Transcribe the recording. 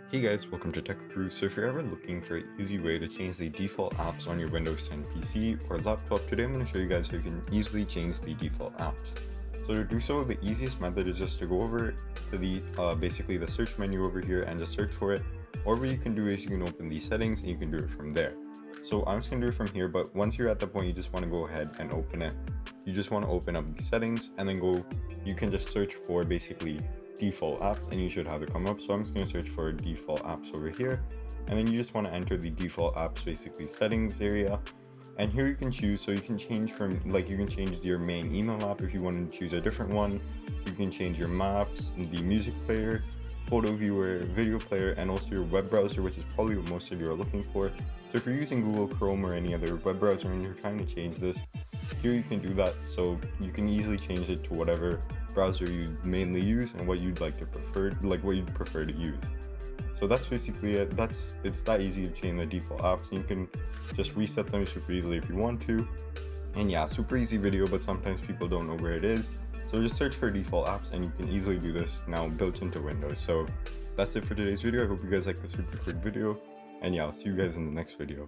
Hey guys, welcome to Tech Approved. So if you're ever looking for an easy way to change the default apps on your Windows 10 PC or laptop, today I'm going to show you guys how you can easily change the default apps. So to do so, the easiest method is just to go over to the basically the search menu over here and just search for it. Or what you can do is you can open the settings and you can do it from there. So I'm just going to do it from here, but once you're at the point you just want to go ahead and open it. You just want to open up the settings and then you can just search for basically default apps and you should have it come up. So I'm just going to search for default apps over here, and then you just want to enter the default apps basically settings area, and here you can choose. So you can change from you can change your main email app if you want to choose a different one. You can change your maps, the music player, photo viewer, video player, and also your web browser, which is probably what most of you are looking for. So if you're using Google Chrome or any other web browser and you're trying to change this, here you can do that. So you can easily change it to whatever browser you mainly use and what you'd like to prefer, what you'd prefer to use. So that's basically it. It's that easy to change the default apps, and you can just reset them super easily if you want to. And yeah, super easy video, but sometimes people don't know where it is. So just search for default apps and you can easily do this now built into Windows. So that's it for today's video. I hope you guys like this super quick video, and yeah, I'll see you guys in the next video.